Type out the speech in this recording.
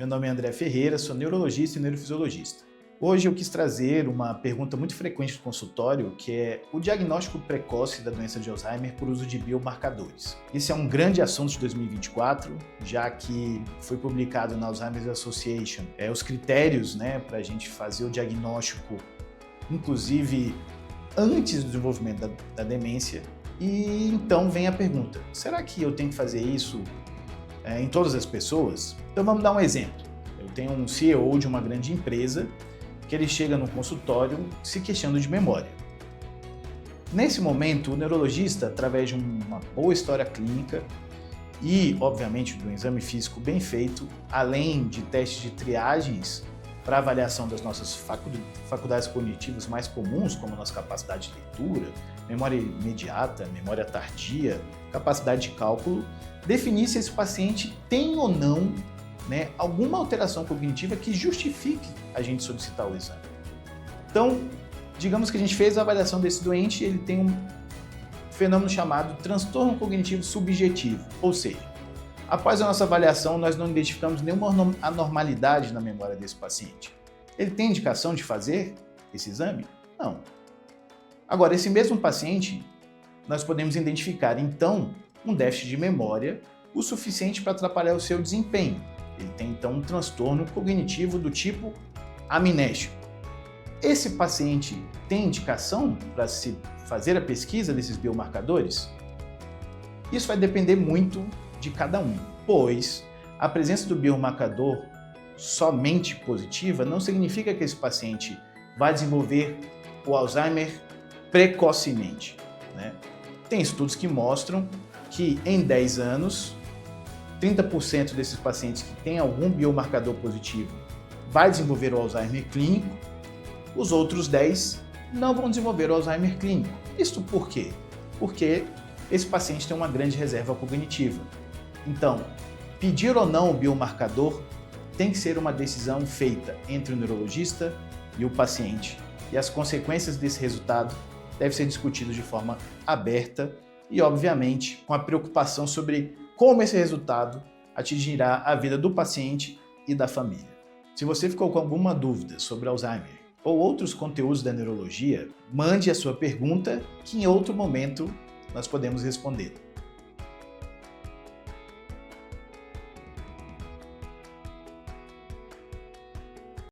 Meu nome é André Ferreira, sou neurologista e neurofisiologista. Hoje eu quis trazer uma pergunta muito frequente do consultório, que é o diagnóstico precoce da doença de Alzheimer por uso de biomarcadores. Esse é um grande assunto de 2024, já que foi publicado na Alzheimer's Association os critérios para a gente fazer o diagnóstico, inclusive antes do desenvolvimento da demência. E então vem a pergunta, será que eu tenho que fazer isso em todas as pessoas? Então vamos dar um exemplo. Eu tenho um CEO de uma grande empresa que ele chega no consultório se queixando de memória. Nesse momento, o neurologista, através de uma boa história clínica e, obviamente, de um exame físico bem feito, além de testes de triagens para avaliação das nossas faculdades cognitivas mais comuns, como a nossa capacidade de leitura, memória imediata, memória tardia, capacidade de cálculo, definir se esse paciente tem ou não alguma alteração cognitiva que justifique a gente solicitar o exame. Então, digamos que a gente fez a avaliação desse doente e ele tem um fenômeno chamado transtorno cognitivo subjetivo, ou seja, após a nossa avaliação, nós não identificamos nenhuma anormalidade na memória desse paciente. Ele tem indicação de fazer esse exame? Não. Agora, esse mesmo paciente, nós podemos identificar, então, um déficit de memória o suficiente para atrapalhar o seu desempenho. Ele tem, então, um transtorno cognitivo do tipo amnésico. Esse paciente tem indicação para se fazer a pesquisa desses biomarcadores? Isso vai depender muito de cada um, pois a presença do biomarcador somente positiva não significa que esse paciente vai desenvolver o Alzheimer precocemente. Tem estudos que mostram que em 10 anos, 30% desses pacientes que têm algum biomarcador positivo vai desenvolver o Alzheimer clínico, os outros 10 não vão desenvolver o Alzheimer clínico. Isso por quê? Porque esse paciente tem uma grande reserva cognitiva. Então, pedir ou não o biomarcador tem que ser uma decisão feita entre o neurologista e o paciente. E as consequências desse resultado devem ser discutidas de forma aberta e, obviamente, com a preocupação sobre como esse resultado atingirá a vida do paciente e da família. Se você ficou com alguma dúvida sobre Alzheimer ou outros conteúdos da neurologia, mande a sua pergunta que em outro momento nós podemos responder.